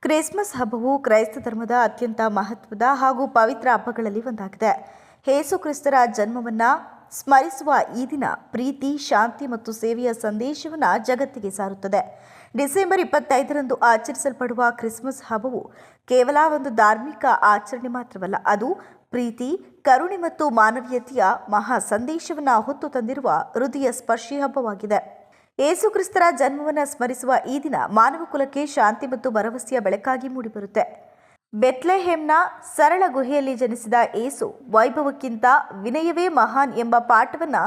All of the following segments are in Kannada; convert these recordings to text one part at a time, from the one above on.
ಕ್ರಿಸ್ಮಸ್ ಹಬ್ಬವು ಕ್ರೈಸ್ತ ಧರ್ಮದ ಅತ್ಯಂತ ಮಹತ್ವದ ಹಾಗೂ ಪವಿತ್ರ ಹಬ್ಬಗಳಲ್ಲಿ ಒಂದಾಗಿದೆ. ಯೇಸು ಕ್ರಿಸ್ತರ ಜನ್ಮವನ್ನು ಸ್ಮರಿಸುವ ಈ ದಿನ ಪ್ರೀತಿ, ಶಾಂತಿ ಮತ್ತು ಸೇವೆಯ ಸಂದೇಶವನ್ನು ಜಗತ್ತಿಗೆ ಸಾರುತ್ತದೆ. ಡಿಸೆಂಬರ್ 25ರಂದು ಆಚರಿಸಲ್ಪಡುವ ಕ್ರಿಸ್ಮಸ್ ಹಬ್ಬವು ಕೇವಲ ಒಂದು ಧಾರ್ಮಿಕ ಆಚರಣೆ ಮಾತ್ರವಲ್ಲ, ಅದು ಪ್ರೀತಿ, ಕರುಣೆ ಮತ್ತು ಮಾನವೀಯತೆಯ ಮಹಾ ಸಂದೇಶವನ್ನು ಹೊತ್ತು ತಂದಿರುವ ಹೃದಯ ಸ್ಪರ್ಶಿ ಹಬ್ಬವಾಗಿದೆ. ಯೇಸು ಕ್ರಿಸ್ತರ ಜನ್ಮವನ್ನು ಸ್ಮರಿಸುವ ಈ ದಿನ ಮಾನವ ಕುಲಕ್ಕೆ ಶಾಂತಿ ಮತ್ತು ಭರವಸೆಯ ಬೆಳಕಾಗಿ ಮೂಡಿಬರುತ್ತೆ. ಬೆತ್ಲೆಹೇಮ್ನ ಸರಳ ಗುಹೆಯಲ್ಲಿ ಜನಿಸಿದ ಯೇಸು ವೈಭವಕ್ಕಿಂತ ವಿನಯವೇ ಮಹಾನ್ ಎಂಬ ಪಾಠವನ್ನು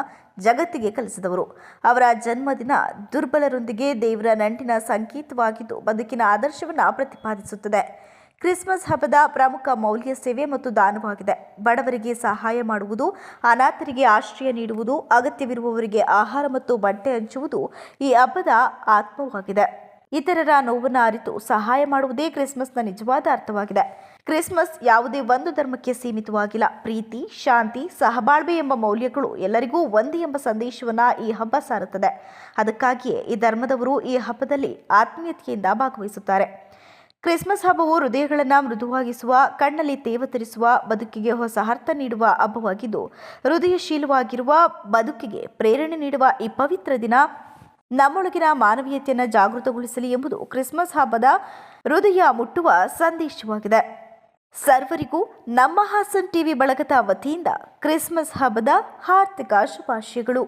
ಜಗತ್ತಿಗೆ ಕಲಿಸಿದವರು. ಅವರ ಜನ್ಮದಿನ ದುರ್ಬಲರೊಂದಿಗೆ ದೇವರ ನಂಟಿನ ಸಂಕೇತವಾಗಿದ್ದು ಬದುಕಿನ ಆದರ್ಶವನ್ನು ಪ್ರತಿಪಾದಿಸುತ್ತದೆ. ಕ್ರಿಸ್ಮಸ್ ಹಬ್ಬದ ಪ್ರಮುಖ ಮೌಲ್ಯ ಸೇವೆ ಮತ್ತು ದಾನವಾಗಿದೆ. ಬಡವರಿಗೆ ಸಹಾಯ ಮಾಡುವುದು, ಅನಾಥರಿಗೆ ಆಶ್ರಯ ನೀಡುವುದು, ಅಗತ್ಯವಿರುವವರಿಗೆ ಆಹಾರ ಮತ್ತು ಬಟ್ಟೆ ಹಂಚುವುದು ಈ ಹಬ್ಬದ ಆತ್ಮವಾಗಿದೆ. ಇತರರ ನೋವನ್ನು ಅರಿತು ಸಹಾಯ ಮಾಡುವುದೇ ಕ್ರಿಸ್ಮಸ್ನ ನಿಜವಾದ ಅರ್ಥವಾಗಿದೆ. ಕ್ರಿಸ್ಮಸ್ ಯಾವುದೇ ಒಂದು ಧರ್ಮಕ್ಕೆ ಸೀಮಿತವಾಗಿಲ್ಲ. ಪ್ರೀತಿ, ಶಾಂತಿ, ಸಹಬಾಳ್ವೆ ಎಂಬ ಮೌಲ್ಯಗಳು ಎಲ್ಲರಿಗೂ ಒಂದೇ ಎಂಬ ಸಂದೇಶವನ್ನು ಈ ಹಬ್ಬ ಸಾರುತ್ತದೆ. ಅದಕ್ಕಾಗಿಯೇ ಈ ಧರ್ಮದವರು ಈ ಹಬ್ಬದಲ್ಲಿ ಆತ್ಮೀಯತೆಯಿಂದ ಭಾಗವಹಿಸುತ್ತಾರೆ. ಕ್ರಿಸ್ಮಸ್ ಹಬ್ಬವು ಹೃದಯಗಳನ್ನು ಮೃದುವಾಗಿಸುವ, ಕಣ್ಣಲ್ಲಿ ತೇವ ತರಿಸುವ, ಬದುಕಿಗೆ ಹೊಸ ಅರ್ಥ ನೀಡುವ ಹಬ್ಬವಾಗಿದ್ದು, ಹೃದಯಶೀಲವಾಗಿರುವ ಬದುಕಿಗೆ ಪ್ರೇರಣೆ ನೀಡುವ ಈ ಪವಿತ್ರ ದಿನ ನಮ್ಮೊಳಗಿನ ಮಾನವೀಯತೆಯನ್ನು ಜಾಗೃತಗೊಳಿಸಲಿ ಎಂಬುದು ಕ್ರಿಸ್ಮಸ್ ಹಬ್ಬದ ಹೃದಯ ಮುಟ್ಟುವ ಸಂದೇಶವಾಗಿದೆ. ಸರ್ವರಿಗೂ ನಮ್ಮ ಹಾಸನ್ ಟಿವಿ ಬಳಗದ ವತಿಯಿಂದ ಕ್ರಿಸ್ಮಸ್ ಹಬ್ಬದ ಹಾರ್ದಿಕ ಶುಭಾಶಯಗಳು.